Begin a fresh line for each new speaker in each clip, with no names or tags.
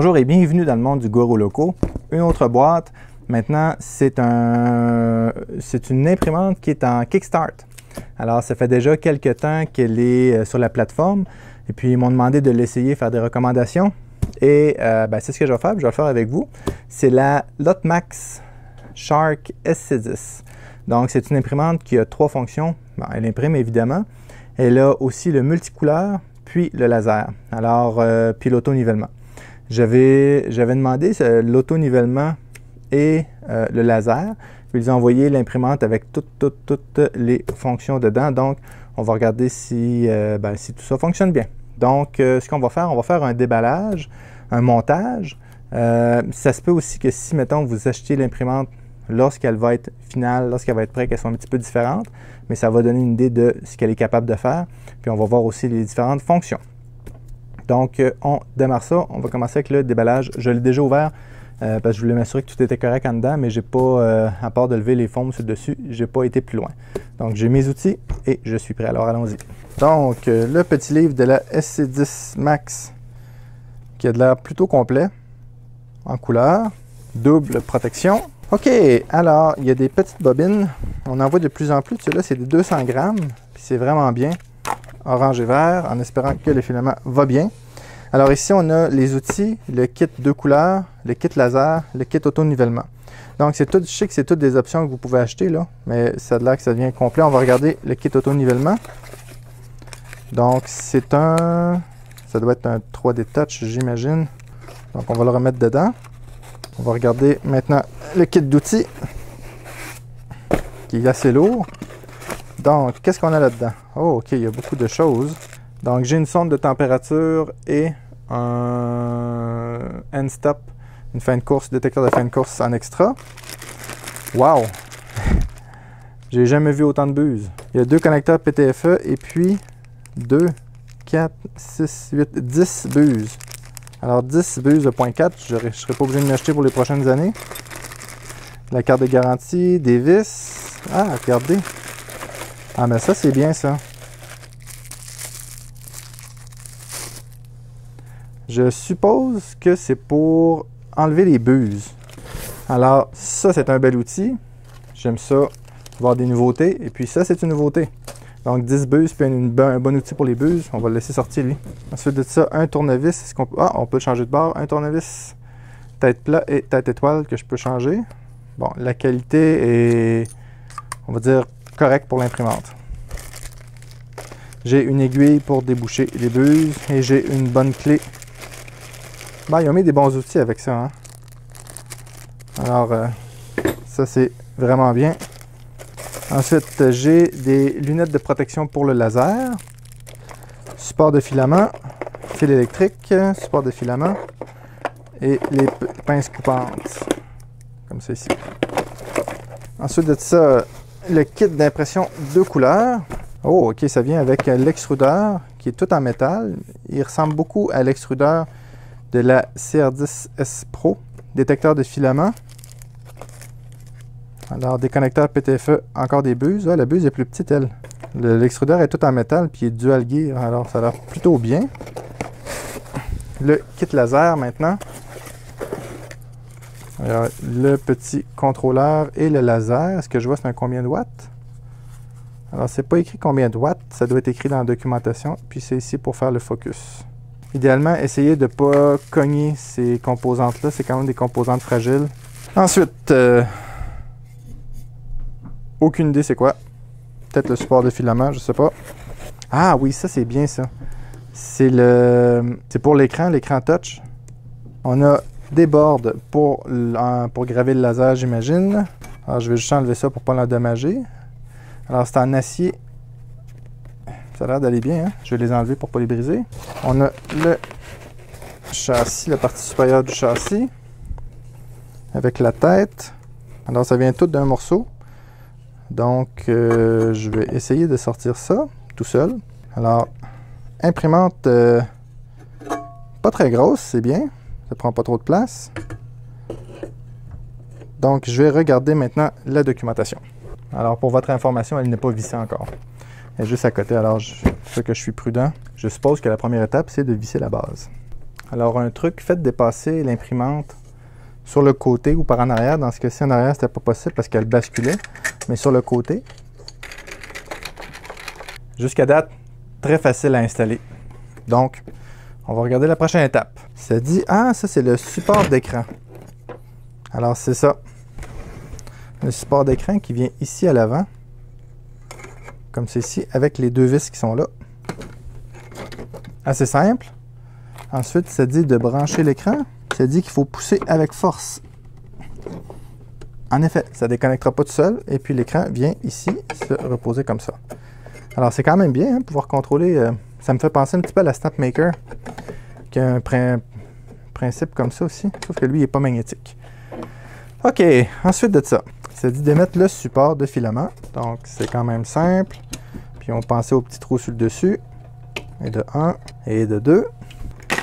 Bonjour et bienvenue dans le monde du Goro Loco. Une autre boîte. Maintenant, c'est une imprimante qui est en Kickstart. Alors, ça fait déjà quelques temps qu'elle est sur la plateforme. Et puis, ils m'ont demandé de l'essayer, faire des recommandations. Et c'est ce que je vais faire. Je vais le faire avec vous. C'est la Lotmax Shark SC10. Donc, c'est une imprimante qui a 3 fonctions. Bon, elle imprime évidemment. Elle a aussi le multicouleur, puis le laser. Alors, puis l'auto-nivellement. J'avais demandé l'auto-nivellement et le laser. Puis ils ont envoyé l'imprimante avec toutes les fonctions dedans. Donc, on va regarder si tout ça fonctionne bien. Donc, ce qu'on va faire un déballage, un montage. Ça se peut aussi que si, mettons, vous achetez l'imprimante lorsqu'elle va être finale, lorsqu'elle va être prête, qu'elle soit un petit peu différente, mais ça va donner une idée de ce qu'elle est capable de faire. Puis on va voir aussi les différentes fonctions. Donc, on démarre ça. On va commencer avec le déballage. Je l'ai déjà ouvert parce que je voulais m'assurer que tout était correct en dedans, mais j'ai pas, à part de lever les foams sur le dessus, j'ai pas été plus loin. Donc, j'ai mes outils et je suis prêt. Alors, allons-y. Donc, le petit livre de la SC10 Max qui a de l'air plutôt complet, en couleur, double protection. OK, alors, il y a des petites bobines. On en voit de plus en plus. Celui-là, c'est des 200 grammes, puis c'est vraiment bien. Orange et vert, en espérant que le filament va bien. Alors ici, on a les outils, le kit 2 couleurs, le kit laser, le kit auto-nivellement. Donc, c'est tout, je sais que c'est toutes des options que vous pouvez acheter, là, mais ça a l'air que ça devient complet. On va regarder le kit auto-nivellement. Donc, ça doit être un 3D Touch, j'imagine. Donc, on va le remettre dedans. On va regarder maintenant le kit d'outils, qui est assez lourd. Donc, qu'est-ce qu'on a là-dedans? Oh, OK, il y a beaucoup de choses. Donc, j'ai une sonde de température et un end-stop, une fin de course, détecteur de fin de course en extra. Wow! J'ai jamais vu autant de buses. Il y a 2 connecteurs PTFE et puis 2, 4, 6, 8, 10 buses. Alors, 10 buses de 0.4, je ne serai pas obligé de m'acheter pour les prochaines années. La carte de garantie, des vis. Ah, regardez! Ah, mais ça, c'est bien, ça. Je suppose que c'est pour enlever les buses. Alors, ça, c'est un bel outil. J'aime ça, voir des nouveautés. Et puis ça, c'est une nouveauté. Donc, 10 buses, puis un bon outil pour les buses. On va le laisser sortir, lui. Ensuite de ça, un tournevis. On peut le changer de bord. Un tournevis tête plat et tête étoile que je peux changer. Bon, la qualité est, on va dire, correcte pour l'imprimante. J'ai une aiguille pour déboucher les buses et j'ai une bonne clé. Ben, ils ont mis des bons outils avec ça. Hein? Alors, ça c'est vraiment bien. Ensuite, j'ai des lunettes de protection pour le laser. Support de filament, fil électrique, support de filament et les pinces coupantes. Comme ça ici. Ensuite de ça, le kit d'impression 2 couleurs. Oh, OK, ça vient avec l'extrudeur qui est tout en métal. Il ressemble beaucoup à l'extrudeur de la CR10S Pro. Détecteur de filament. Alors, des connecteurs PTFE, encore des buses. Ah, la buse est plus petite, elle. L'extrudeur est tout en métal, puis il est dual gear. Alors, ça a l'air plutôt bien. Le kit laser, maintenant. Alors, le petit contrôleur et le laser. Ce que je vois, c'est un combien de watts? Alors, c'est pas écrit combien de watts, ça doit être écrit dans la documentation, puis c'est ici pour faire le focus. Idéalement, essayez de ne pas cogner ces composantes-là, c'est quand même des composantes fragiles. Ensuite, aucune idée c'est quoi. Peut-être le support de filament, je sais pas. Ah oui, ça c'est bien ça. C'est pour l'écran touch. On a des boards pour graver le laser, j'imagine. Alors, je vais juste enlever ça pour ne pas l'endommager. Alors, c'est en acier. Ça a l'air d'aller bien, hein? Je vais les enlever pour ne pas les briser. On a le châssis, la partie supérieure du châssis, avec la tête. Alors, ça vient tout d'un morceau. Donc, je vais essayer de sortir ça tout seul. Alors, imprimante pas très grosse, c'est bien. Ça prend pas trop de place. Donc, je vais regarder maintenant la documentation. Alors, pour votre information, elle n'est pas vissée encore. Elle est juste à côté. Alors, je sais que je suis prudent. Je suppose que la première étape, c'est de visser la base. Alors un truc, faites dépasser l'imprimante sur le côté ou par en arrière. Dans ce cas-ci, en arrière, c'était pas possible parce qu'elle basculait, mais sur le côté. Jusqu'à date, très facile à installer. Donc, on va regarder la prochaine étape. Ça dit, ah, ça c'est le support d'écran. Alors c'est ça. Le support d'écran qui vient ici à l'avant. Comme ceci, avec les deux vis qui sont là. Assez simple. Ensuite, ça dit de brancher l'écran. Ça dit qu'il faut pousser avec force. En effet, ça ne déconnectera pas tout seul. Et puis l'écran vient ici se reposer comme ça. Alors c'est quand même bien, hein, pouvoir contrôler. Ça me fait penser un petit peu à la SnapMaker, qui a un principe comme ça aussi. Sauf que lui, il n'est pas magnétique. OK, ensuite de ça, ça dit d'émettre le support de filament. Donc c'est quand même simple. Puis on pensait au petit trou sur le dessus. Et de 1 et de 2.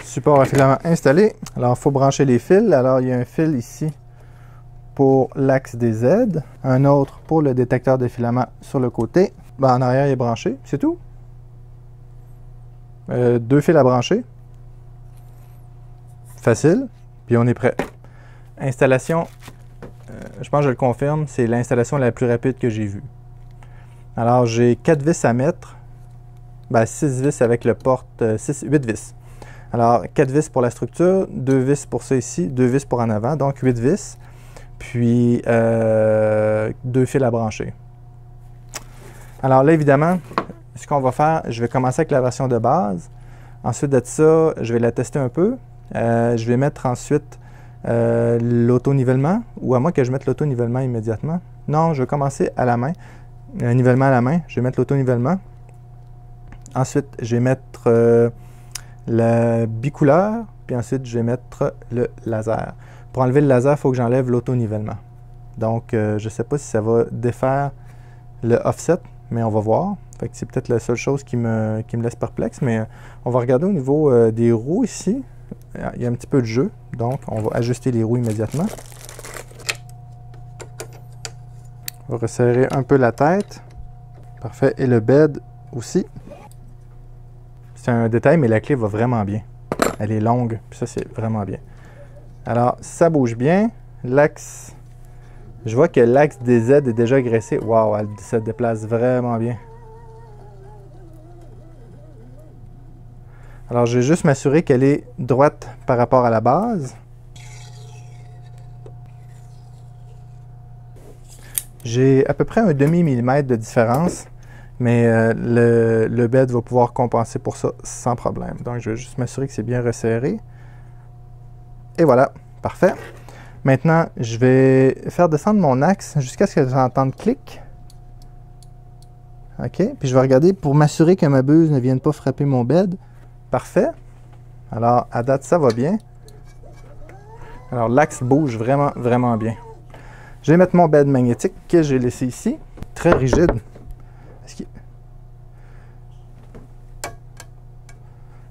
Support à filament installé. Alors il faut brancher les fils. Alors il y a un fil ici pour l'axe des Z. Un autre pour le détecteur de filament sur le côté. Ben, en arrière il est branché, c'est tout. 2 fils à brancher. Facile. Puis on est prêt. Installation. Je pense que je le confirme, c'est l'installation la plus rapide que j'ai vue. Alors, j'ai 4 vis à mettre. Ben, 6 vis avec le porte... 8 vis. Alors, 4 vis pour la structure, 2 vis pour ça ici, 2 vis pour en avant, donc 8 vis. Puis, 2 fils à brancher. Alors là, évidemment, ce qu'on va faire, je vais commencer avec la version de base. Ensuite de ça, je vais la tester un peu. Je vais mettre ensuite... l'auto-nivellement, ou à moins que je mette l'auto-nivellement immédiatement. Non, je vais commencer à la main. Un nivellement à la main. Je vais mettre l'auto-nivellement. Ensuite, je vais mettre la bicouleur. Puis ensuite, je vais mettre le laser. Pour enlever le laser, il faut que j'enlève l'auto-nivellement. Donc, je ne sais pas si ça va défaire le offset, mais on va voir. Fait que c'est peut-être la seule chose qui me laisse perplexe, mais on va regarder au niveau des roues ici. Il y a un petit peu de jeu, donc on va ajuster les roues immédiatement. On va resserrer un peu la tête. Parfait. Et le bed aussi. C'est un détail, mais la clé va vraiment bien. Elle est longue, puis ça, c'est vraiment bien. Alors, ça bouge bien. L'axe, je vois que l'axe des Z est déjà graissé. Waouh, elle se déplace vraiment bien. Alors, je vais juste m'assurer qu'elle est droite par rapport à la base. J'ai à peu près un demi-millimètre de différence, mais le bed va pouvoir compenser pour ça sans problème. Donc, je vais juste m'assurer que c'est bien resserré. Et voilà, parfait. Maintenant, je vais faire descendre mon axe jusqu'à ce que j'entende clic. OK, puis je vais regarder pour m'assurer que ma buse ne vienne pas frapper mon bed. Parfait. Alors, à date, ça va bien. Alors, l'axe bouge vraiment, vraiment bien. Je vais mettre mon bed magnétique que j'ai laissé ici. Très rigide.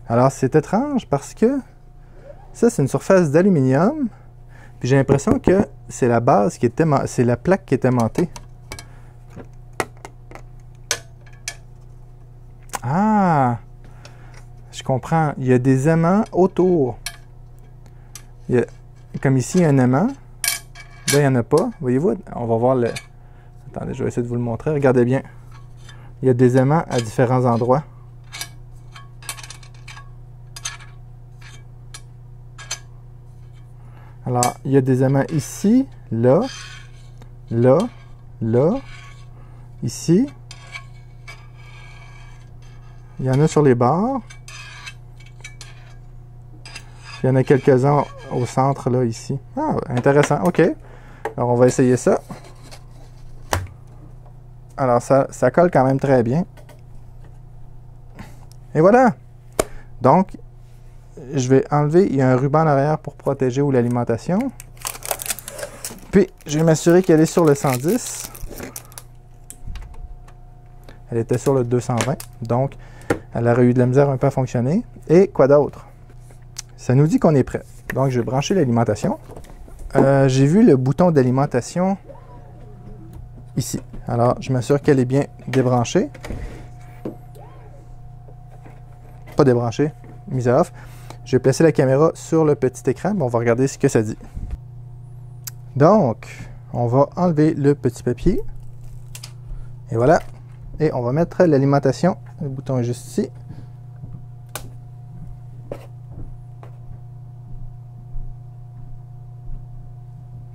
Alors, c'est étrange parce que ça, c'est une surface d'aluminium. Puis j'ai l'impression que c'est la base qui était... C'est la plaque qui est aimantée. Ah! Je comprends. Il y a des aimants autour. Il y a, comme ici, un aimant. Là, il n'y en a pas. Voyez-vous? On va voir le... Attendez, je vais essayer de vous le montrer. Regardez bien. Il y a des aimants à différents endroits. Alors, il y a des aimants ici, là, là, là, ici. Il y en a sur les bords. Il y en a quelques-uns au centre, là, ici. Ah, intéressant. OK. Alors, on va essayer ça. Alors, ça colle quand même très bien. Et voilà! Donc, je vais enlever, il y a un ruban en arrière pour protéger ou l'alimentation. Puis, je vais m'assurer qu'elle est sur le 110. Elle était sur le 220. Donc, elle aurait eu de la misère un peu à fonctionner. Et quoi d'autre? Ça nous dit qu'on est prêt. Donc, je vais brancher l'alimentation. J'ai vu le bouton d'alimentation ici. Alors, je m'assure qu'elle est bien débranchée. Pas débranchée, mise à off. Je vais placer la caméra sur le petit écran, on va regarder ce que ça dit. Donc, on va enlever le petit papier. Et voilà. Et on va mettre l'alimentation. Le bouton est juste ici.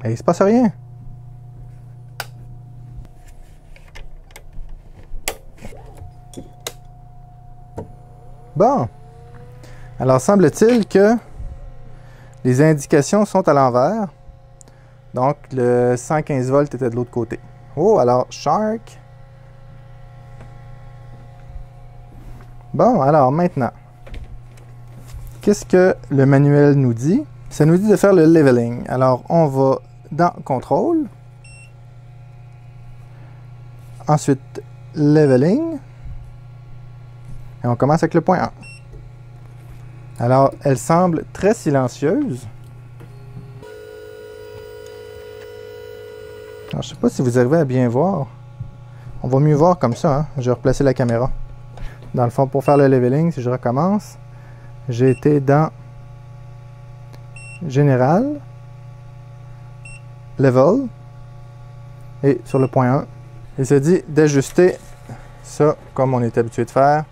Et il ne se passe rien. Bon. Alors, semble-t-il que les indications sont à l'envers. Donc, le 115 volts était de l'autre côté. Oh, alors, Shark. Bon, alors, maintenant. Qu'est-ce que le manuel nous dit? Ça nous dit de faire le leveling. Alors, on va dans Contrôle. Ensuite, Leveling. Et on commence avec le point 1. Alors, elle semble très silencieuse. Alors, je ne sais pas si vous arrivez à bien voir. On va mieux voir comme ça. Hein? Je vais replacer la caméra. Dans le fond, pour faire le leveling, si je recommence, j'ai été dans Général, Level, et sur le point 1, il se dit d'ajuster ça comme on est habitué de faire,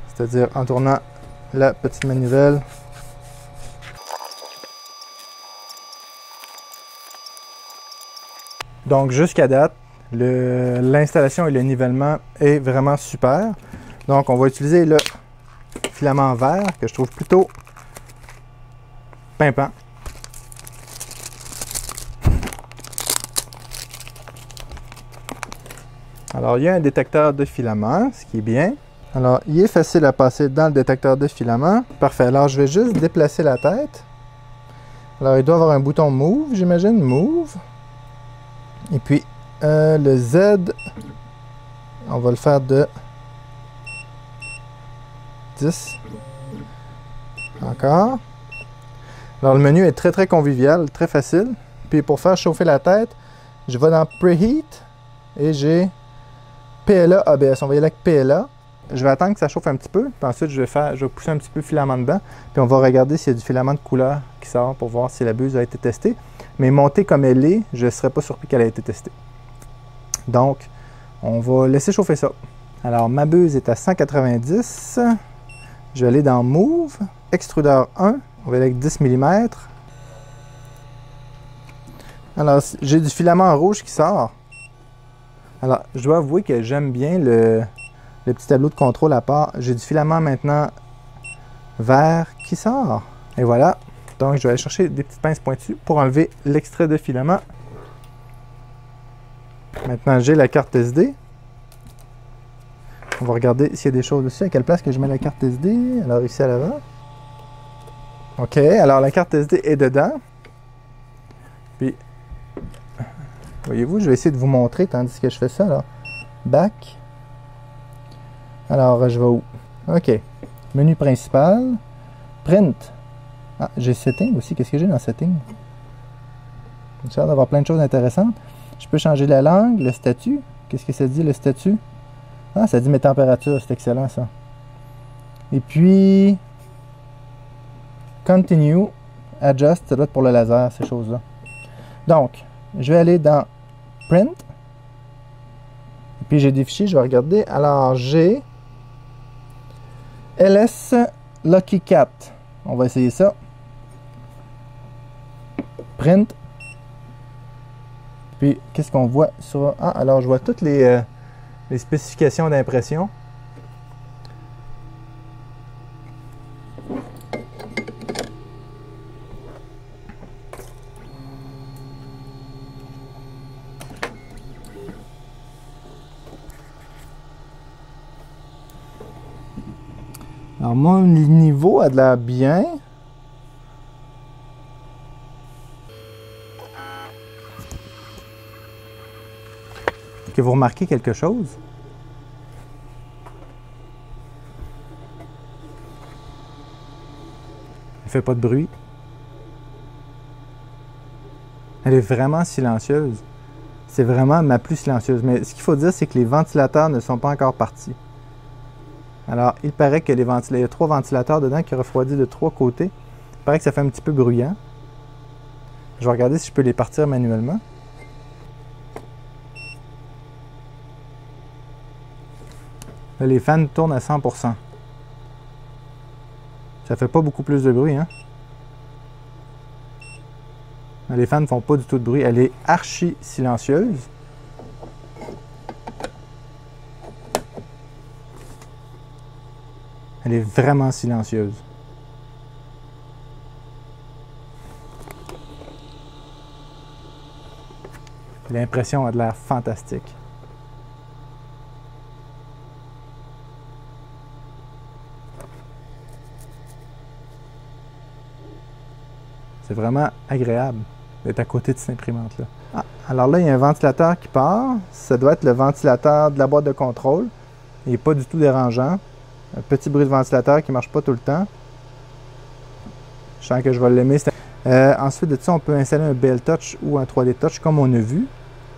c'est-à-dire en tournant la petite manivelle. Donc jusqu'à date, l'installation et le nivellement est vraiment super. Donc on va utiliser le filament vert que je trouve plutôt pimpant. Alors il y a un détecteur de filament, ce qui est bien. Alors il est facile à passer dans le détecteur de filament. Parfait, alors je vais juste déplacer la tête. Alors il doit y avoir un bouton Move, j'imagine, Move. Et puis le Z, on va le faire de 10. Encore. Alors le menu est très convivial, très facile. Puis pour faire chauffer la tête, je vais dans Preheat et j'ai PLA ABS. On va y aller avec PLA. Je vais attendre que ça chauffe un petit peu. Puis ensuite, je vais pousser un petit peu le filament dedans. Puis on va regarder s'il y a du filament de couleur qui sort pour voir si la buse a été testée. Mais montée comme elle est, je ne serais pas surpris qu'elle ait été testée. Donc, on va laisser chauffer ça. Alors, ma buse est à 190. Je vais aller dans Move. Extrudeur 1. On va aller avec 10 mm. Alors, j'ai du filament rouge qui sort. Alors, je dois avouer que j'aime bien le petit tableau de contrôle à part. J'ai du filament maintenant vert qui sort. Et voilà. Donc, je vais aller chercher des petites pinces pointues pour enlever l'extrait de filament. Maintenant, j'ai la carte SD. On va regarder s'il y a des choses dessus. À quelle place que je mets la carte SD? Alors, ici à l'avant. OK. Alors, la carte SD est dedans. Puis, voyez-vous, je vais essayer de vous montrer tandis que je fais ça. Là. Back. Alors, je vais où? OK. Menu principal. Print. Ah, j'ai Setting aussi. Qu'est-ce que j'ai dans Setting? J'ai l'air d'avoir plein de choses intéressantes. Je peux changer la langue, le statut. Qu'est-ce que ça dit, le statut? Ah, ça dit mes températures. C'est excellent, ça. Et puis, Continue. Adjust. Ça doit être pour le laser, ces choses-là. Donc, je vais aller dans Print. Et puis, j'ai des fichiers. Je vais regarder. Alors, j'ai LS Lucky Cat. On va essayer ça. Print. Puis, qu'est-ce qu'on voit sur... Ah, alors, je vois toutes les spécifications d'impression. Alors, mon niveau a de l'air bien. Est-ce que vous remarquez quelque chose? Elle ne fait pas de bruit. Elle est vraiment silencieuse. C'est vraiment ma plus silencieuse. Mais ce qu'il faut dire, c'est que les ventilateurs ne sont pas encore partis. Alors, il paraît que il y a 3 ventilateurs dedans qui refroidissent de 3 côtés. Il paraît que ça fait un petit peu bruyant. Je vais regarder si je peux les partir manuellement. Là, les fans tournent à 100%. Ça fait pas beaucoup plus de bruit, hein? Les fans ne font pas du tout de bruit. Elle est archi silencieuse. Elle est vraiment silencieuse. L'impression a de l'air fantastique. C'est vraiment agréable d'être à côté de cette imprimante-là. Ah, alors là, il y a un ventilateur qui part. Ça doit être le ventilateur de la boîte de contrôle. Il n'est pas du tout dérangeant. Un petit bruit de ventilateur qui ne marche pas tout le temps. Je sens que je vais l'aimer. Ensuite de ça, on peut installer un BL Touch ou un 3D Touch comme on a vu.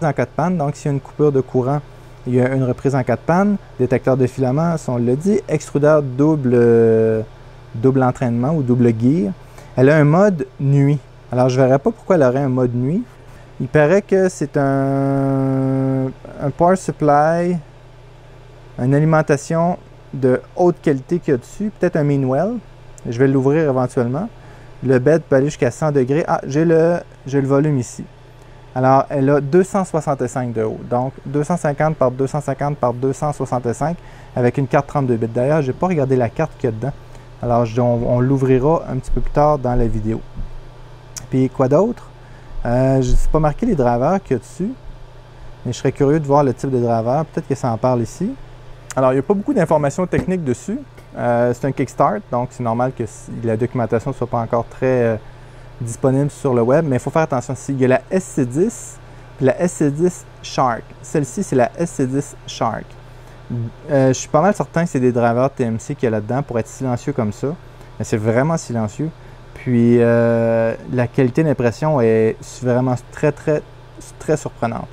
En 4 pannes, donc s'il y a une coupure de courant, il y a une reprise en 4 pannes. Détecteur de filament, si on l'a dit. Extrudeur double entraînement ou double gear. Elle a un mode nuit. Alors, je ne verrais pas pourquoi elle aurait un mode nuit. Il paraît que c'est un power supply, une alimentation de haute qualité qu'il y a dessus, peut-être un Meanwell. Je vais l'ouvrir éventuellement. Le bed peut aller jusqu'à 100 degrés. Ah, j'ai le volume ici. Alors, elle a 265 de haut. Donc, 250 par 250 par 265 avec une carte 32 bits. D'ailleurs, je n'ai pas regardé la carte qu'il y a dedans. Alors, on l'ouvrira un petit peu plus tard dans la vidéo. Puis, quoi d'autre? Je n'ai pas marqué les drivers qu'il y a dessus, mais je serais curieux de voir le type de driver. Peut-être que ça en parle ici. Alors, il n'y a pas beaucoup d'informations techniques dessus. C'est un Kickstart, donc c'est normal que la documentation ne soit pas encore très disponible sur le web, mais il faut faire attention. Il y a la SC10 et la SC10 Shark. Celle-ci, c'est la SC10 Shark. Je suis pas mal certain que c'est des drivers TMC qu'il y a là-dedans pour être silencieux comme ça. Mais c'est vraiment silencieux. Puis la qualité d'impression est vraiment très surprenante.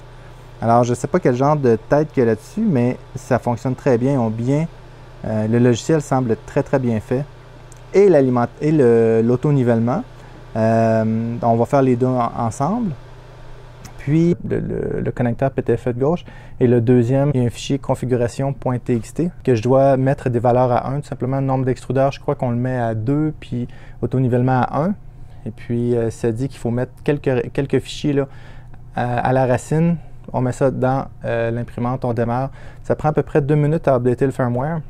Alors, je ne sais pas quel genre de tête qu'il y a là-dessus, mais ça fonctionne très bien. Le logiciel semble très bien fait. Et l'auto-nivellement. On va faire les deux ensemble. Puis, le connecteur PTFE de gauche. Et le deuxième, il y a un fichier configuration.txt que je dois mettre des valeurs à 1. Tout simplement, le nombre d'extrudeurs, je crois qu'on le met à 2, puis auto-nivellement à 1. Et puis, ça dit qu'il faut mettre quelques fichiers là, à la racine. On met ça dans l'imprimante, on démarre. Ça prend à peu près 2 minutes à updater le firmware.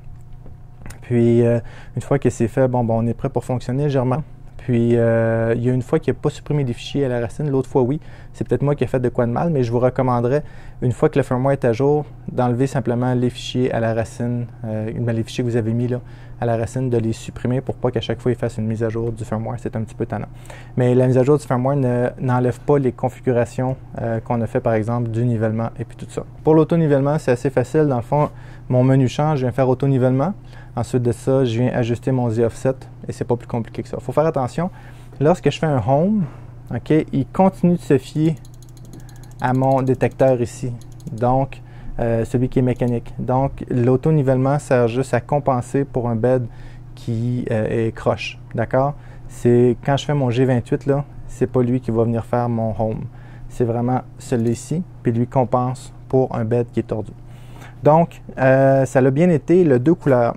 Puis, une fois que c'est fait, on est prêt pour fonctionner légèrement. Puis, il y a une fois qu'il n'a pas supprimé des fichiers à la racine, l'autre fois, oui. C'est peut-être moi qui ai fait de quoi de mal, mais je vous recommanderais, une fois que le firmware est à jour, d'enlever simplement les fichiers à la racine, les fichiers que vous avez mis là, à la racine, de les supprimer pour pas qu'à chaque fois, il fasse une mise à jour du firmware. C'est un petit peu tannant. Mais la mise à jour du firmware n'enlève pas les configurations qu'on a fait, par exemple, du nivellement et puis tout ça. Pour l'auto-nivellement, c'est assez facile. Dans le fond, mon menu change, je viens faire auto-nivellement. Ensuite de ça, je viens ajuster mon Z-offset et c'est pas plus compliqué que ça. Il faut faire attention. Lorsque je fais un home, okay, il continue de se fier à mon détecteur ici. Donc, celui qui est mécanique. Donc, l'auto-nivellement sert juste à compenser pour un bed qui est croche. D'accord? C'est quand je fais mon G28, là, c'est pas lui qui va venir faire mon home. C'est vraiment celui-ci, puis lui compense pour un bed qui est tordu. Donc, ça l'a bien été, le 2 couleurs.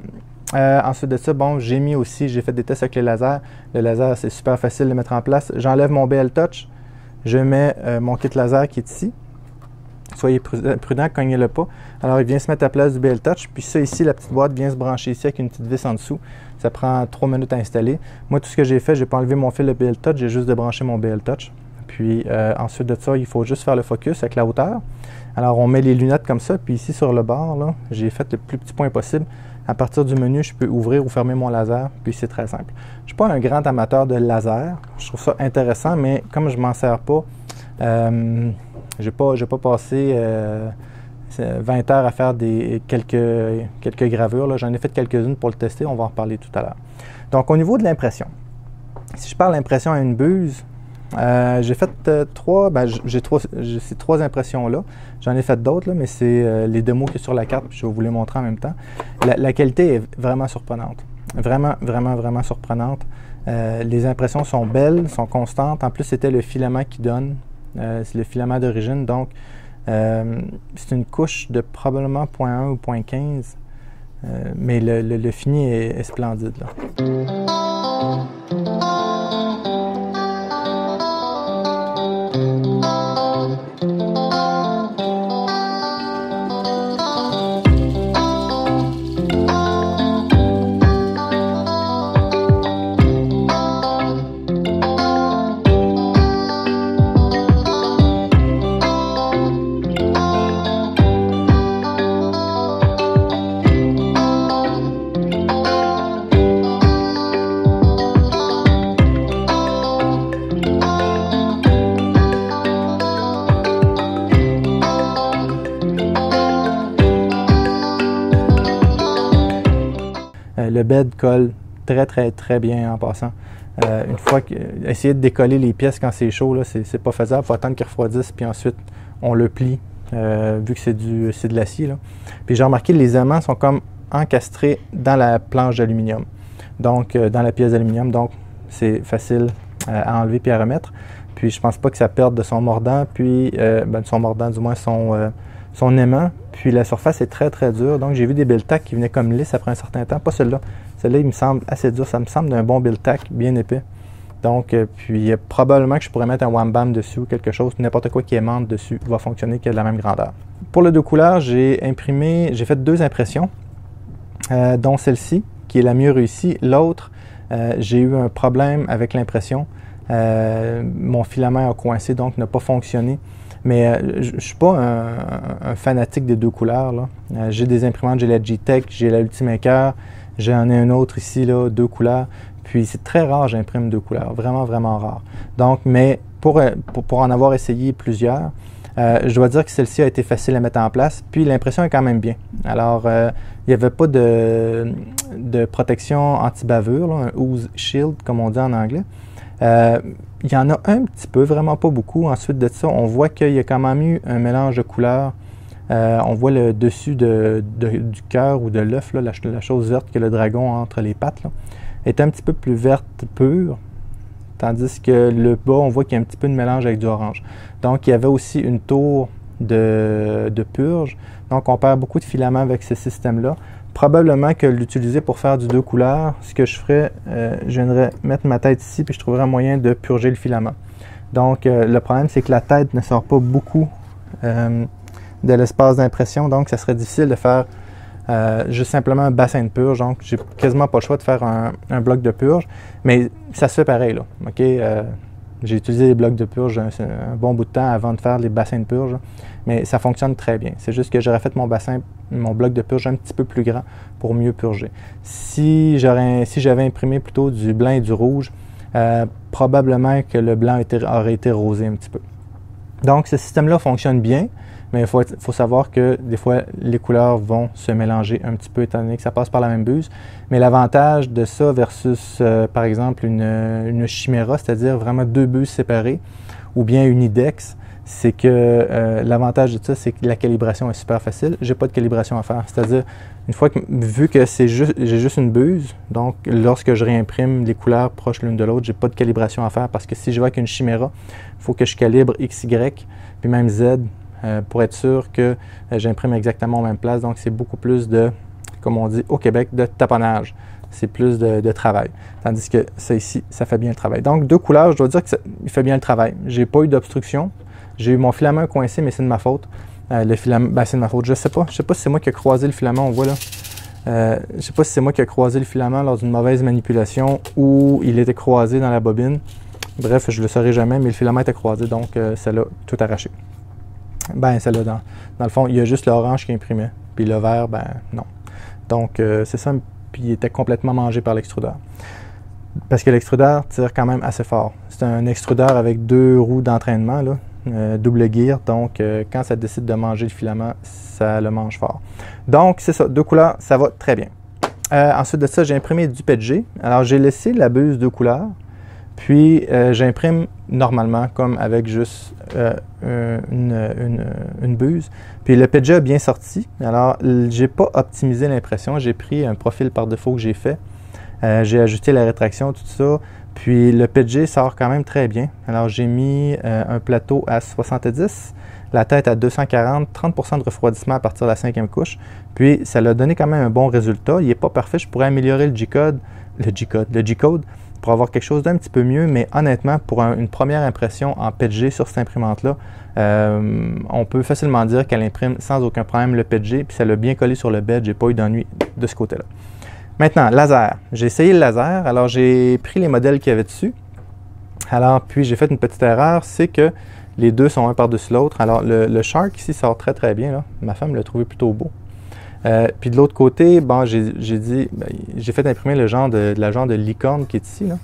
Ensuite de ça, j'ai fait des tests avec les lasers. Le laser, c'est super facile de mettre en place. J'enlève mon BL Touch, je mets mon kit laser qui est ici. Soyez prudent, cognez-le pas. Alors, il vient se mettre à la place du BL Touch. Puis ça, ici, la petite boîte vient se brancher ici avec une petite vis en dessous. Ça prend 3 minutes à installer. Moi, tout ce que j'ai fait, je n'ai pas enlevé mon fil de BL Touch, j'ai juste débranché mon BL Touch. Puis ensuite de ça, il faut juste faire le focus avec la hauteur. Alors, on met les lunettes comme ça. Puis ici, sur le bord, là, j'ai fait le plus petit point possible. À partir du menu, je peux ouvrir ou fermer mon laser. Puis c'est très simple. Je ne suis pas un grand amateur de laser. Je trouve ça intéressant, mais comme je ne m'en sers pas, j'ai pas passé 20 heures à faire quelques gravures. J'en ai fait quelques-unes pour le tester. On va en reparler tout à l'heure. Donc, au niveau de l'impression, si je parle d'impression à une buse, J'ai fait j'ai ces 3 impressions-là. J'en ai fait d'autres, mais c'est les démos qui sont sur la carte, puis je vais vous les montrer en même temps. La qualité est vraiment surprenante. Vraiment, vraiment, vraiment surprenante. Les impressions sont belles, sont constantes. En plus, c'était le filament qui donne. C'est le filament d'origine, donc c'est une couche de probablement 0.1 ou 0.15. Mais le fini est splendide, là. Le bed colle très, très, très bien en passant. Une fois essayer de décoller les pièces quand c'est chaud, c'est pas faisable. Il faut attendre qu'il refroidisse, puis ensuite, on le plie, vu que c'est de l'acier. Puis j'ai remarqué que les aimants sont comme encastrés dans la planche d'aluminium, donc dans la pièce d'aluminium. Donc, c'est facile à enlever puis à remettre. Puis, je pense pas que ça perde de son mordant, puis de son mordant, du moins son aimant. Puis la surface est très, très dure. Donc, j'ai vu des Build-Tac qui venaient comme lisses après un certain temps. Pas celle-là. Celle-là, il me semble assez dur. Ça me semble d'un bon Build-Tac, bien épais. Donc, puis probablement que je pourrais mettre un Wham-Bam dessus ou quelque chose. N'importe quoi qui aimante dessus va fonctionner, qui a de la même grandeur. Pour le 2 couleurs, j'ai fait 2 impressions, dont celle-ci, qui est la mieux réussie. L'autre, j'ai eu un problème avec l'impression. Mon filament a coincé, donc n'a pas fonctionné. Mais je ne suis pas un fanatique des 2 couleurs, là. J'ai des imprimantes, j'ai la G-Tech, j'ai la Ultimaker, j'en ai un autre ici, là, 2 couleurs. Puis c'est très rare, j'imprime 2 couleurs, vraiment, vraiment rare. Donc, mais pour en avoir essayé plusieurs, je dois dire que celle-ci a été facile à mettre en place, puis l'impression est quand même bien. Alors, il n'y avait pas de protection anti-bavure, là, un ooze shield, comme on dit en anglais. Il y en a un petit peu, vraiment pas beaucoup. Ensuite de ça, on voit qu'il y a quand même eu un mélange de couleurs. On voit le dessus du cœur ou de l'œuf, la chose verte que le dragon a entre les pattes, là, est un petit peu plus verte pure. Tandis que le bas, on voit qu'il y a un petit peu de mélange avec du orange. Donc, il y avait aussi une tour de purge. Donc, on perd beaucoup de filaments avec ce système-là. Probablement que l'utiliser pour faire du 2 couleurs, ce que je ferais, je viendrais mettre ma tête ici, puis je trouverais un moyen de purger le filament. Donc, le problème, c'est que la tête ne sort pas beaucoup de l'espace d'impression, donc ça serait difficile de faire juste simplement un bassin de purge. Donc, j'ai quasiment pas le choix de faire un bloc de purge, mais ça se fait pareil, là. OK? J'ai utilisé les blocs de purge un bon bout de temps avant de faire les bassins de purge, mais ça fonctionne très bien. C'est juste que j'aurais fait mon bloc de purge un petit peu plus grand pour mieux purger. Si j'avais imprimé plutôt du blanc et du rouge, probablement que le blanc aurait été rosé un petit peu. Donc, ce système-là fonctionne bien, mais il faut savoir que des fois, les couleurs vont se mélanger un petit peu étant donné que ça passe par la même buse. Mais l'avantage de ça versus, par exemple, une Chimera, c'est-à-dire vraiment 2 buses séparées, ou bien une IDEX, c'est que l'avantage de ça, c'est que la calibration est super facile. J'ai pas de calibration à faire. C'est-à-dire, vu que j'ai juste une buse, donc lorsque je réimprime les couleurs proches l'une de l'autre, j'ai pas de calibration à faire parce que si je vais avec une Chimera, il faut que je calibre X, Y, puis même Z, pour être sûr que j'imprime exactement aux mêmes places. Donc, c'est beaucoup plus de, comme on dit au Québec, de taponnage. C'est plus de travail. Tandis que ça ici, ça fait bien le travail. Donc, 2 couleurs, je dois dire qu'il fait bien le travail. J'ai pas eu d'obstruction. J'ai eu mon filament coincé, mais c'est de ma faute. Le filament, c'est de ma faute. Je sais pas si c'est moi qui ai croisé le filament, on voit là. Je sais pas si c'est moi qui ai croisé le filament lors d'une mauvaise manipulation ou il était croisé dans la bobine. Bref, je le saurai jamais, mais le filament était croisé, donc ça l'a tout arraché. Ça l'a dans le fond, il y a juste l'orange qui imprimait, puis le vert, non. Donc, c'est ça, puis il était complètement mangé par l'extrudeur. Parce que l'extrudeur tire quand même assez fort. C'est un extrudeur avec 2 roues d'entraînement, là, double gear, donc quand ça décide de manger le filament, ça le mange fort. Donc, c'est ça, 2 couleurs, ça va très bien. Ensuite de ça, j'ai imprimé du PETG. Alors, j'ai laissé la buse 2 couleurs, Puis, j'imprime normalement, comme avec juste une buse. Puis, le PETG a bien sorti. Alors, j'ai pas optimisé l'impression. J'ai pris un profil par défaut que j'ai fait. J'ai ajusté la rétraction, tout ça. Puis, le PETG sort quand même très bien. Alors, j'ai mis un plateau à 70, la tête à 240, 30% de refroidissement à partir de la 5e couche. Puis, ça l'a donné quand même un bon résultat. Il n'est pas parfait. Je pourrais améliorer le G-code pour avoir quelque chose d'un petit peu mieux, mais honnêtement, pour une première impression en PETG sur cette imprimante-là, on peut facilement dire qu'elle imprime sans aucun problème le PETG, puis ça l'a bien collé sur le bed, j'ai pas eu d'ennui de ce côté-là. Maintenant, laser. J'ai essayé le laser, alors j'ai pris les modèles qu'il y avait dessus. Alors, puis j'ai fait une petite erreur, c'est que les deux sont un par-dessus l'autre. Alors, le Shark ici sort très très bien, là. Ma femme l'a trouvé plutôt beau. Puis de l'autre côté, bon, j'ai fait imprimer la genre de licorne qui est ici, là.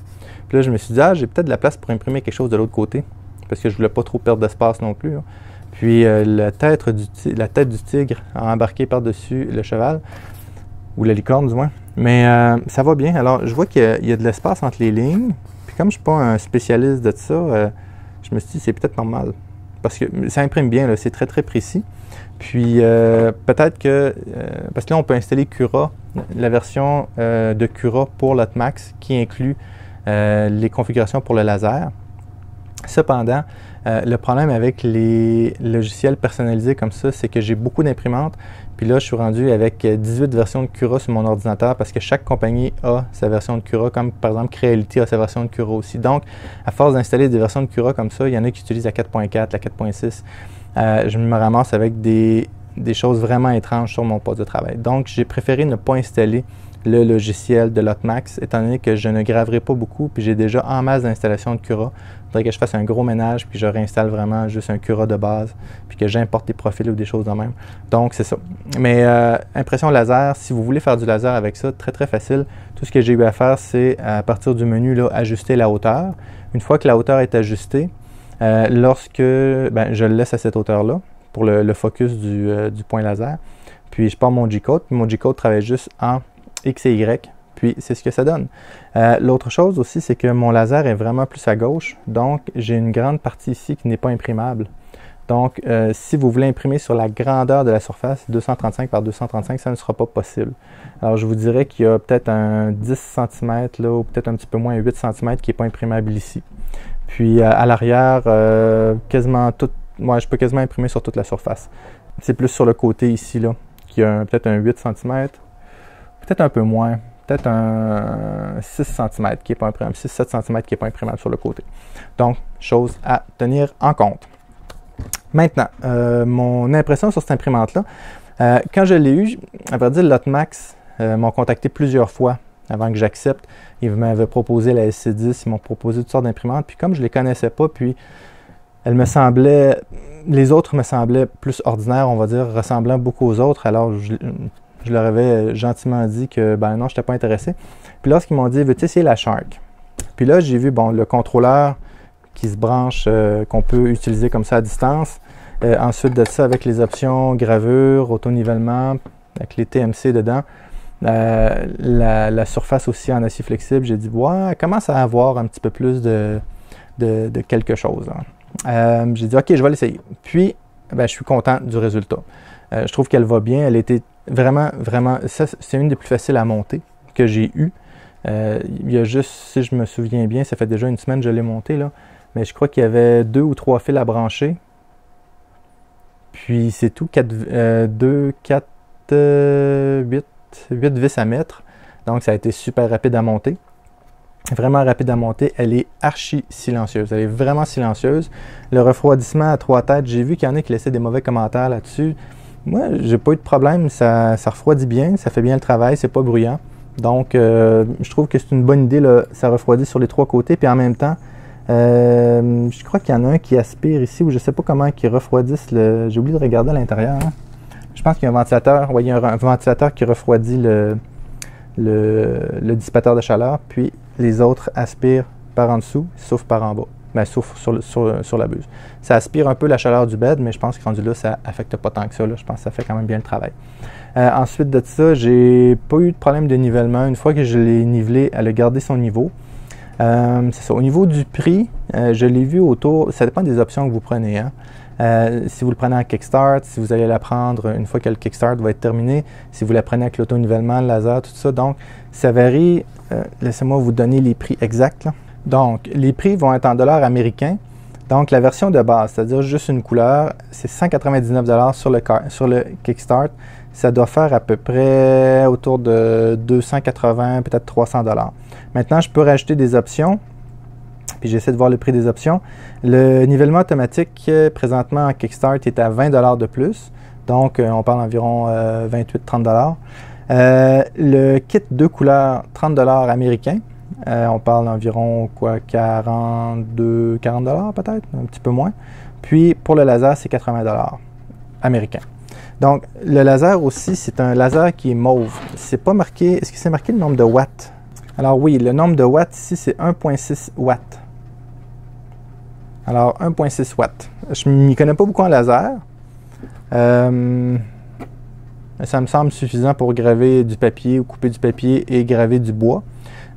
Puis là, je me suis dit, j'ai peut-être de la place pour imprimer quelque chose de l'autre côté, parce que je voulais pas trop perdre d'espace non plus, là. Puis la tête du tigre a embarqué par-dessus le cheval, ou la licorne du moins. Mais ça va bien. Alors, je vois qu'il y a de l'espace entre les lignes. Puis comme je ne suis pas un spécialiste de ça, je me suis dit, c'est peut-être normal. Parce que ça imprime bien, c'est très très précis. Puis peut-être que, parce que là on peut installer Cura, la version de Cura pour l'Hotmax qui inclut les configurations pour le laser. Cependant, le problème avec les logiciels personnalisés comme ça, c'est que j'ai beaucoup d'imprimantes. Puis là, je suis rendu avec 18 versions de Cura sur mon ordinateur parce que chaque compagnie a sa version de Cura, comme par exemple Creality a sa version de Cura aussi. Donc, à force d'installer des versions de Cura comme ça, il y en a qui utilisent la 4.4, la 4.6. Je me ramasse avec des choses vraiment étranges sur mon poste de travail. Donc, j'ai préféré ne pas installer le logiciel de l'Hotmax, étant donné que je ne graverai pas beaucoup, puis j'ai déjà en masse d'installations de Cura. Il faudrait que je fasse un gros ménage, puis je réinstalle vraiment juste un Cura de base, puis que j'importe des profils ou des choses de même. Donc, c'est ça. Mais impression laser, si vous voulez faire du laser avec ça, très très facile. Tout ce que j'ai eu à faire, c'est à partir du menu, là, ajuster la hauteur. Une fois que la hauteur est ajustée, je le laisse à cette hauteur-là pour le focus du point laser. Puis je pars mon G-code. Mon G-code travaille juste en X et Y. Puis c'est ce que ça donne. L'autre chose aussi, c'est que mon laser est vraiment plus à gauche. Donc j'ai une grande partie ici qui n'est pas imprimable. Donc si vous voulez imprimer sur la grandeur de la surface, 235 par 235, ça ne sera pas possible. Alors je vous dirais qu'il y a peut-être un 10 cm là, ou peut-être un petit peu moins, 8 cm qui n'est pas imprimable ici. Puis à l'arrière, quasiment tout, je peux quasiment imprimer sur toute la surface. C'est plus sur le côté ici, là, qui a peut-être un 8 cm, peut-être un peu moins, peut-être un 6 cm qui n'est pas imprimable, 6-7 cm qui n'est pas imprimable sur le côté. Donc, chose à tenir en compte. Maintenant, mon impression sur cette imprimante-là, quand je l'ai eue, à vrai dire, l'Hotmax m'ont contacté plusieurs fois avant que j'accepte. Ils m'avaient proposé la SC10, ils m'ont proposé toutes sortes d'imprimantes. Puis comme je ne les connaissais pas, puis les autres me semblaient plus ordinaires, on va dire, ressemblant beaucoup aux autres. Alors je leur avais gentiment dit que non, je n'étais pas intéressé. Puis lorsqu'ils m'ont dit, veux-tu essayer la Shark? Puis là, j'ai vu le contrôleur qui se branche, qu'on peut utiliser comme ça à distance. Ensuite de ça, avec les options gravure, auto-nivellement, avec les TMC dedans. La surface aussi en acier flexible, j'ai dit, elle commence à avoir un petit peu plus de quelque chose. J'ai dit, OK, je vais l'essayer. Puis, je suis content du résultat. Je trouve qu'elle va bien. Elle était vraiment, c'est une des plus faciles à monter que j'ai eues. Il y a juste, si je me souviens bien, ça fait déjà une semaine que je l'ai montée, là, mais je crois qu'il y avait 2 ou 3 fils à brancher. Puis, c'est tout, 8 vis à mettre. Donc, ça a été super rapide à monter. Vraiment rapide à monter. Elle est archi silencieuse. Elle est vraiment silencieuse. Le refroidissement à 3 têtes, j'ai vu qu'il y en a qui laissaient des mauvais commentaires là-dessus. Moi, j'ai pas eu de problème. Ça refroidit bien. Ça fait bien le travail. C'est pas bruyant. Donc, je trouve que c'est une bonne idée. Là. Ça refroidit sur les 3 côtés. Puis en même temps, je crois qu'il y en a un qui aspire ici, ou je sais pas comment, qui refroidissent j'ai oublié de regarder à l'intérieur. Hein. Je pense qu'il y a un ventilateur. Oui, il y a un ventilateur qui refroidit le dissipateur de chaleur, puis les autres aspirent par en dessous, sauf par en bas. Sauf sur la buse. Ça aspire un peu la chaleur du bed, mais je pense que rendu là, ça affecte pas tant que ça. Là. Je pense que ça fait quand même bien le travail. Ensuite de ça, j'ai pas eu de problème de nivellement. Une fois que je l'ai nivelé, elle a gardé son niveau. C'est ça. Au niveau du prix, je l'ai vu autour, ça dépend des options que vous prenez. Hein. Si vous le prenez en Kickstart, si vous allez la prendre une fois que le Kickstart va être terminé, si vous la prenez avec l'auto-nivellement, le laser, tout ça. Donc, ça varie. Laissez-moi vous donner les prix exacts, là. Donc, les prix vont être en dollars américains. Donc, la version de base, c'est-à-dire juste une couleur, c'est 199 $ sur le Kickstart. Ça doit faire à peu près autour de 280, peut-être 300 $. Maintenant, je peux rajouter des options. Puis j'essaie de voir le prix des options. Le nivellement automatique, présentement en Kickstart, est à 20 $ de plus. Donc, on parle d'environ 28-30 $. Le kit 2 couleurs, 30 $ américains. On parle d'environ 40 $ peut-être, un petit peu moins. Puis pour le laser, c'est 80 $ américains. Donc le laser aussi, c'est un laser qui est mauve. C'est pas marqué, est-ce que c'est marqué le nombre de watts? Alors oui, le nombre de watts ici, c'est 1,6 watts. Alors 1,6 watts. Je ne m'y connais pas beaucoup en laser. Ça me semble suffisant pour graver du papier ou couper du papier et graver du bois.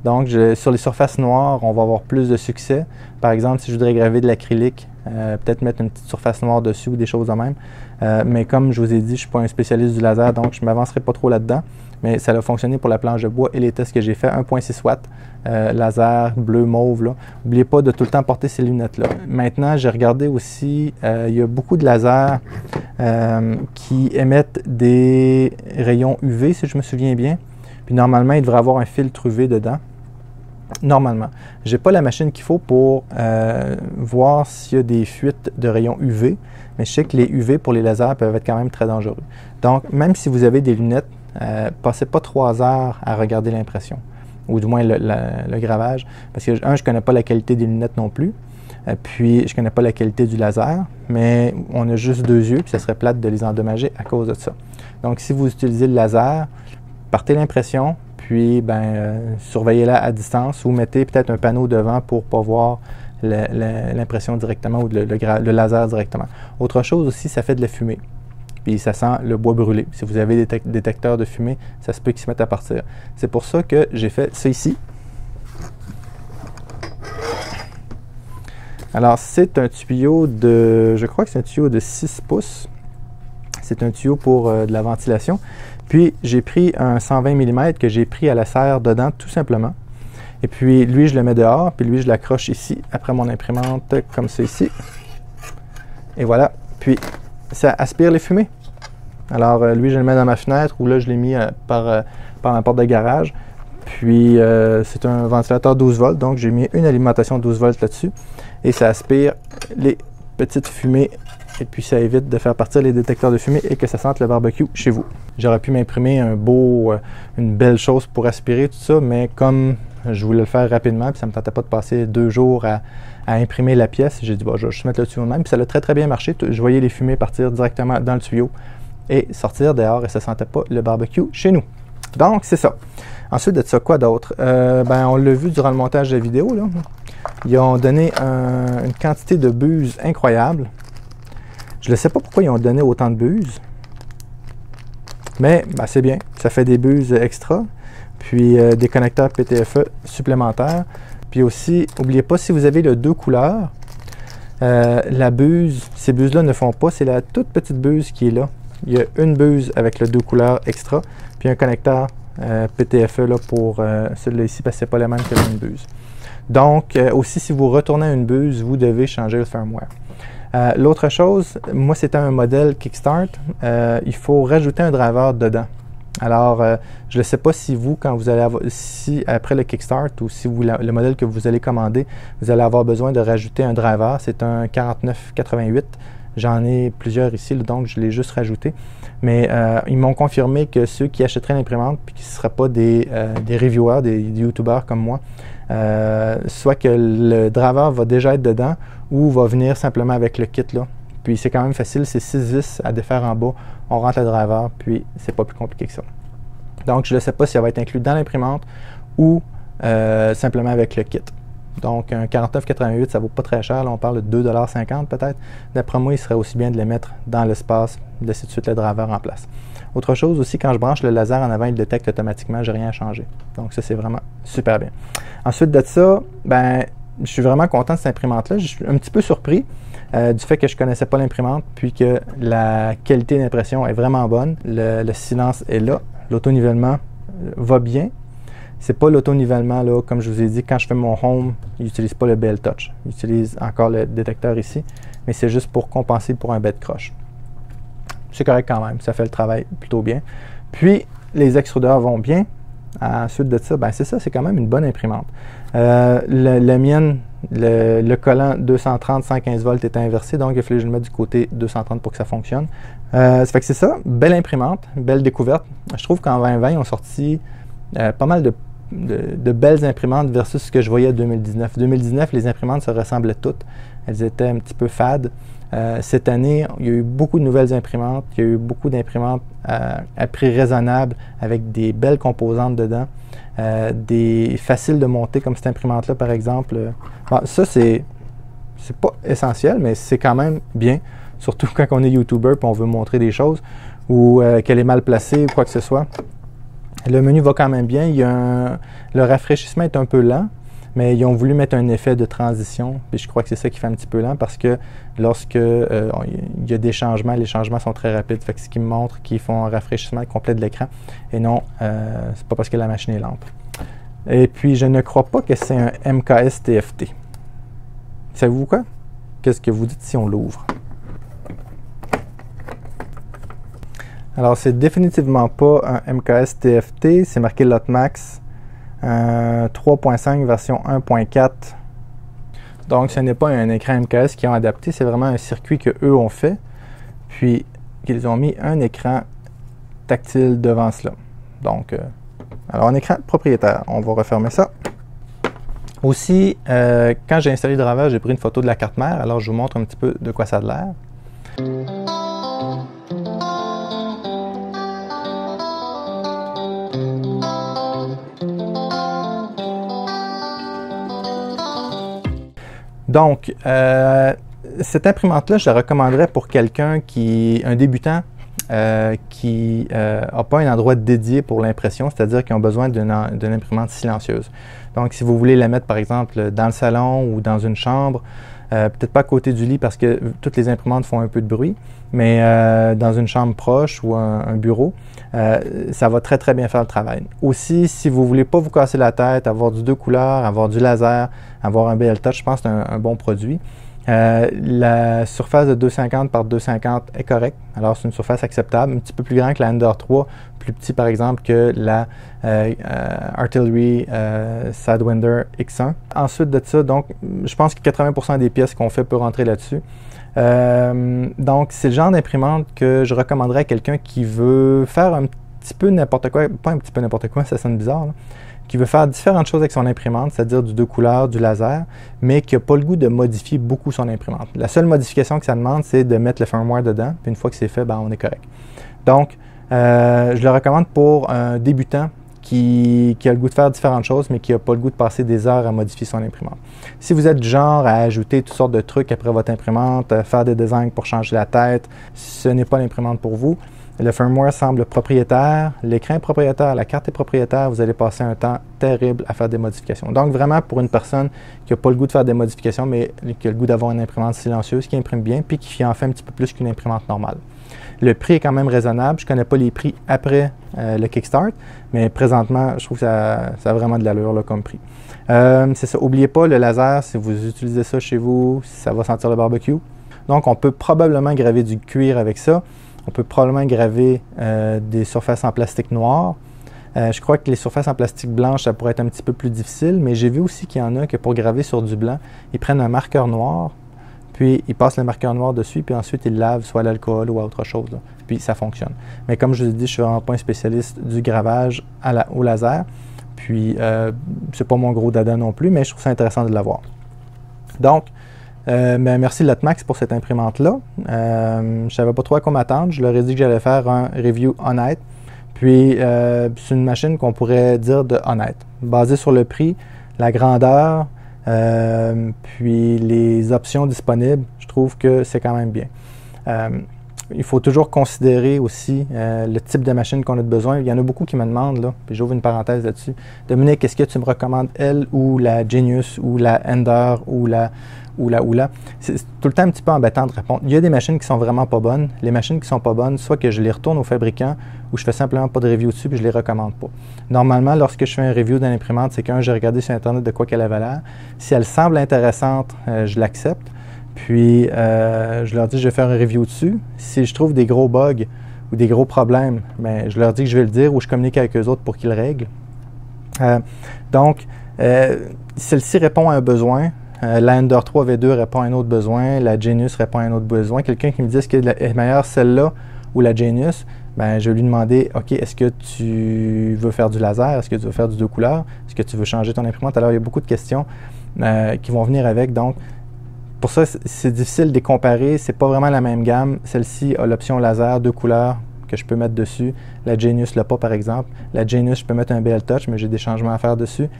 Donc, sur les surfaces noires, on va avoir plus de succès. Par exemple, si je voudrais graver de l'acrylique, peut-être mettre une petite surface noire dessus ou des choses de même. Mais comme je vous ai dit, je ne suis pas un spécialiste du laser, donc je ne m'avancerai pas trop là-dedans. Mais ça a fonctionné pour la planche de bois et les tests que j'ai faits. 1,6 watts, laser, bleu, mauve. N'oubliez pas de tout le temps porter ces lunettes-là. Maintenant, j'ai regardé aussi, il y a beaucoup de lasers qui émettent des rayons UV, si je me souviens bien. Puis normalement, il devrait avoir un filtre UV dedans. Normalement. Je n'ai pas la machine qu'il faut pour voir s'il y a des fuites de rayons UV, mais je sais que les UV pour les lasers peuvent être quand même très dangereux. Donc, même si vous avez des lunettes, passez pas 3 heures à regarder l'impression, ou du moins le gravage, parce que, je ne connais pas la qualité des lunettes non plus, puis je ne connais pas la qualité du laser, mais on a juste 2 yeux, puis ça serait plate de les endommager à cause de ça. Donc, si vous utilisez le laser, partez l'impression, puis surveillez-la à distance ou mettez peut-être un panneau devant pour ne pas voir l'impression directement ou le laser directement. Autre chose aussi, ça fait de la fumée. Puis ça sent le bois brûlé. Si vous avez des détecteurs de fumée, ça se peut qu'ils se mettent à partir. C'est pour ça que j'ai fait ça ici. Alors, c'est un tuyau de, je crois que c'est un tuyau de 6 pouces. C'est un tuyau pour de la ventilation. Puis, j'ai pris un 120 mm que j'ai pris à la serre dedans, tout simplement. Et puis, lui, je le mets dehors. Puis, lui, je l'accroche ici, après mon imprimante, comme ça ici. Et voilà. Puis, ça aspire les fumées. Alors, lui, je le mets dans ma fenêtre, ou là, je l'ai mis par ma porte de garage. Puis, c'est un ventilateur 12 volts. Donc, j'ai mis une alimentation 12 volts là-dessus. Et ça aspire les petites fumées. Et puis, ça évite de faire partir les détecteurs de fumée et que ça sente le barbecue chez vous. J'aurais pu m'imprimer une belle chose pour aspirer tout ça, mais comme je voulais le faire rapidement, puis ça ne me tentait pas de passer 2 jours à imprimer la pièce, j'ai dit, je vais juste mettre le tuyau de même. Puis ça a très, très bien marché. Je voyais les fumées partir directement dans le tuyau et sortir dehors et ça ne sentait pas le barbecue chez nous. Donc, c'est ça. Ensuite de ça, quoi d'autre? On l'a vu durant le montage de la vidéo, là. Ils ont donné une quantité de buse incroyable. Je ne sais pas pourquoi ils ont donné autant de buses, mais c'est bien. Ça fait des buses extra, puis des connecteurs PTFE supplémentaires. Puis aussi, n'oubliez pas, si vous avez le 2 couleurs, la buse, ces buses-là ne font pas, c'est la toute petite buse qui est là. Il y a une buse avec le 2 couleurs extra, puis un connecteur PTFE là, pour celui-là ici, parce que ce n'est pas le même que une buse. Donc, aussi, si vous retournez à une buse, vous devez changer le firmware. L'autre chose, moi, c'était un modèle Kickstart. Il faut rajouter un driver dedans. Alors, je ne sais pas si vous, quand vous allez avoir, si après le Kickstart ou si le modèle que vous allez commander, vous allez avoir besoin de rajouter un driver. C'est un 4988. J'en ai plusieurs ici, donc je l'ai juste rajouté. Mais ils m'ont confirmé que ceux qui achèteraient l'imprimante puis qui ne seraient pas des reviewers, des YouTubers comme moi, soit que le driver va déjà être dedans ou va venir simplement avec le kit là. Puis c'est quand même facile, c'est 6 vis à défaire en bas, on rentre le driver, puis c'est pas plus compliqué que ça. Donc je ne sais pas si ça va être inclus dans l'imprimante ou simplement avec le kit. Donc un 49,88, ça vaut pas très cher, là on parle de 2,50 $ peut-être. D'après moi, il serait aussi bien de les mettre dans l'espace, de laisser tout de suite le driver en place. Autre chose aussi, quand je branche le laser en avant, il le détecte automatiquement, j'ai rien à changer. Donc ça, c'est vraiment super bien. Ensuite de ça, ben, je suis vraiment content de cette imprimante-là. Je suis un petit peu surpris du fait que je ne connaissais pas l'imprimante, puis que la qualité d'impression est vraiment bonne. Le silence est là. L'autonivellement va bien. C'est pas l'autonivellement, là, comme je vous ai dit, quand je fais mon home, il n'utilise pas le BL Touch. Il utilise encore le détecteur ici, mais c'est juste pour compenser pour un bête croche. C'est correct quand même, ça fait le travail plutôt bien. Puis, les extrudeurs vont bien. Ensuite de ça, ben c'est ça, c'est quand même une bonne imprimante. La mienne, le collant 230-115 volts est inversé, donc il a fallu que je le mette du côté 230 pour que ça fonctionne. Ça fait que c'est ça, belle imprimante, belle découverte. Je trouve qu'en 2020, ils ont sorti pas mal de belles imprimantes versus ce que je voyais en 2019. 2019, les imprimantes se ressemblaient toutes. Elles étaient un petit peu fades. Cette année, il y a eu beaucoup de nouvelles imprimantes. Il y a eu beaucoup d'imprimantes à prix raisonnable avec des belles composantes dedans. Des faciles de monter comme cette imprimante-là, par exemple. Bon, ça, c'est pas essentiel, mais c'est quand même bien. Surtout quand on est YouTuber et on veut montrer des choses ou qu'elle est mal placée ou quoi que ce soit. Le menu va quand même bien. Le rafraîchissement est un peu lent, mais ils ont voulu mettre un effet de transition. Puis je crois que c'est ça qui fait un petit peu lent parce que lorsque il y a des changements, les changements sont très rapides. Fait que ce qui me montre qu'ils font un rafraîchissement complet de l'écran. Et non, c'est pas parce que la machine est lente. Et puis, je ne crois pas que c'est un MKS TFT. Savez-vous quoi? Qu'est-ce que vous dites si on l'ouvre? Alors, c'est définitivement pas un MKS TFT. C'est marqué Lotmax 3.5 version 1.4. Donc, ce n'est pas un écran MKS qu'ils ont adapté. C'est vraiment un circuit qu'eux ont fait. Puis, ils ont mis un écran tactile devant cela. Donc, alors, un écran propriétaire. On va refermer ça. Aussi, quand j'ai installé le driver, j'ai pris une photo de la carte mère. Alors, je vous montre un petit peu de quoi ça a l'air. Donc, cette imprimante-là, je la recommanderais pour quelqu'un un débutant, qui n'a pas un endroit dédié pour l'impression, c'est-à-dire qui ont besoin d'une imprimante silencieuse. Donc, si vous voulez la mettre, par exemple, dans le salon ou dans une chambre, peut-être pas à côté du lit parce que toutes les imprimantes font un peu de bruit, mais dans une chambre proche ou un bureau, ça va très, très bien faire le travail. Aussi, si vous ne voulez pas vous casser la tête, avoir du 2 couleurs, avoir du laser, avoir un BL Touch, je pense que c'est un bon produit. La surface de 250 par 250 est correcte. Alors, c'est une surface acceptable, un petit peu plus grande que la Ender 3, plus petit par exemple que la Artillery Sidewinder X1. Ensuite de ça, donc, je pense que 80% des pièces qu'on fait peut rentrer là-dessus. Donc, c'est le genre d'imprimante que je recommanderais à quelqu'un qui veut faire un petit peu n'importe quoi, pas un petit peu n'importe quoi, ça sonne bizarre, là, qui veut faire différentes choses avec son imprimante, c'est-à-dire du 2 couleurs, du laser, mais qui n'a pas le goût de modifier beaucoup son imprimante. La seule modification que ça demande, c'est de mettre le firmware dedans, puis une fois que c'est fait, ben, on est correct. Donc, je le recommande pour un débutant qui a le goût de faire différentes choses, mais qui n'a pas le goût de passer des heures à modifier son imprimante. Si vous êtes du genre à ajouter toutes sortes de trucs après votre imprimante, faire des designs pour changer la tête, ce n'est pas l'imprimante pour vous. Le firmware semble propriétaire, l'écran est propriétaire, la carte est propriétaire, vous allez passer un temps terrible à faire des modifications. Donc vraiment pour une personne qui n'a pas le goût de faire des modifications, mais qui a le goût d'avoir une imprimante silencieuse, qui imprime bien, puis qui en fait un petit peu plus qu'une imprimante normale. Le prix est quand même raisonnable. Je ne connais pas les prix après le Kickstart, mais présentement, je trouve que ça a vraiment de l'allure là, comme prix. C'est ça. N'oubliez pas, le laser, si vous utilisez ça chez vous, ça va sentir le barbecue. Donc, on peut probablement graver du cuir avec ça. On peut probablement graver des surfaces en plastique noir. Je crois que les surfaces en plastique blanche, ça pourrait être un petit peu plus difficile, mais j'ai vu aussi qu'il y en a que pour graver sur du blanc, ils prennent un marqueur noir, puis ils passent le marqueur noir dessus, puis ensuite ils lavent soit à l'alcool ou à autre chose, là, puis ça fonctionne. Mais comme je vous ai dit, je ne suis vraiment pas un spécialiste du gravage au laser, puis c'est pas mon gros dada non plus, mais je trouve ça intéressant de l'avoir. Donc, merci Lotmax pour cette imprimante-là. Je ne savais pas trop à quoi m'attendre. Je leur ai dit que j'allais faire un review honnête. Puis, c'est une machine qu'on pourrait dire de honnête, basée sur le prix, la grandeur, puis les options disponibles. Je trouve que c'est quand même bien. il faut toujours considérer aussi le type de machine qu'on a besoin. Il y en a beaucoup qui me demandent, là, puis j'ouvre une parenthèse là-dessus. Dominique, est-ce que tu me recommandes elle ou la Genius ou la Ender ou la... C'est tout le temps un petit peu embêtant de répondre. Il y a des machines qui sont vraiment pas bonnes. Les machines qui sont pas bonnes, soit que je les retourne au fabricant ou je fais simplement pas de review dessus puis je les recommande pas. Normalement, lorsque je fais un review d'une imprimante, c'est qu'un, j'ai regardé sur Internet de quoi qu'elle avait l'air. Si elle semble intéressante, je l'accepte. Puis, je leur dis que je vais faire un review dessus. Si je trouve des gros bugs ou des gros problèmes, bien, je leur dis que je vais le dire ou je communique avec eux autres pour qu'ils le règlent. Donc, celle-ci répond à un besoin. La Ender 3 V2 répond à un autre besoin. La Genius répond à un autre besoin. Quelqu'un qui me dit est-ce qu'elle est meilleure celle-là ou la Genius, ben, je vais lui demander, OK, est-ce que tu veux faire du laser? Est-ce que tu veux faire du 2 couleurs? Est-ce que tu veux changer ton imprimante? Alors, il y a beaucoup de questions qui vont venir avec. Donc, pour ça, c'est difficile de les comparer. C'est pas vraiment la même gamme. Celle-ci a l'option laser 2 couleurs que je peux mettre dessus. La Genius l'a pas, par exemple. La Genius, je peux mettre un BL Touch, mais j'ai des changements à faire dessus.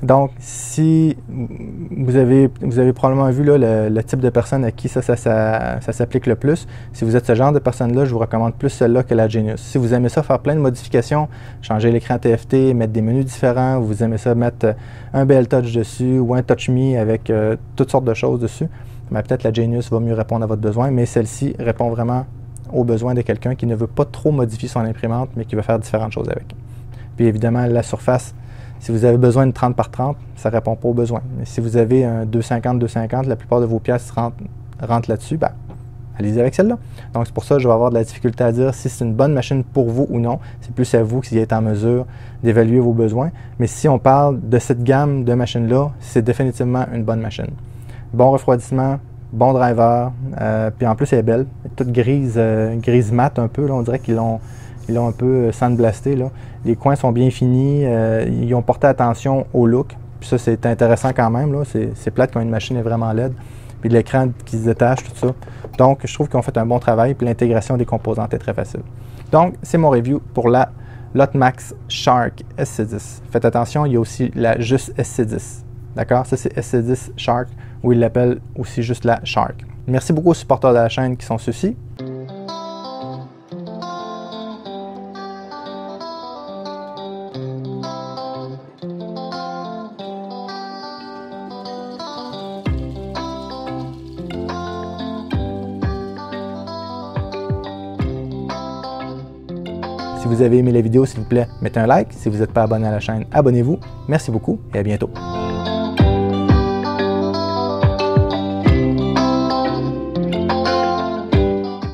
Donc, si vous avez probablement vu là, le type de personne à qui ça s'applique le plus, si vous êtes ce genre de personne-là, je vous recommande plus celle-là que la Genius. Si vous aimez ça, faire plein de modifications, changer l'écran TFT, mettre des menus différents, vous aimez ça, mettre un BL Touch dessus ou un Touch Me avec toutes sortes de choses dessus, ben, peut-être la Genius va mieux répondre à votre besoin, mais celle-ci répond vraiment aux besoins de quelqu'un qui ne veut pas trop modifier son imprimante, mais qui veut faire différentes choses avec. Puis évidemment, la surface, si vous avez besoin de 30 par 30, ça ne répond pas aux besoins. Mais si vous avez un 250-250, la plupart de vos pièces rentrent là-dessus, ben, allez-y avec celle-là. Donc, c'est pour ça que je vais avoir de la difficulté à dire si c'est une bonne machine pour vous ou non. C'est plus à vous qui êtes en mesure d'évaluer vos besoins. Mais si on parle de cette gamme de machines-là, c'est définitivement une bonne machine. Bon refroidissement, bon driver, puis en plus, elle est belle. Elle est toute grise mat un peu. Là, on dirait qu'ils l'ont un peu sandblasté. Là. Les coins sont bien finis. Ils ont porté attention au look. Puis ça, c'est intéressant quand même. C'est plate quand une machine est vraiment laide. Puis l'écran qui se détache, tout ça. Donc, je trouve qu'ils ont fait un bon travail. Puis l'intégration des composantes est très facile. Donc, c'est mon review pour la Lotmax Shark SC10. Faites attention, il y a aussi la juste SC10. D'accord? Ça, c'est SC10 Shark, ou ils l'appellent aussi juste la Shark. Merci beaucoup aux supporters de la chaîne qui sont ceux-ci. Si vous avez aimé la vidéo, s'il vous plaît, mettez un like. Si vous n'êtes pas abonné à la chaîne, abonnez-vous. Merci beaucoup et à bientôt.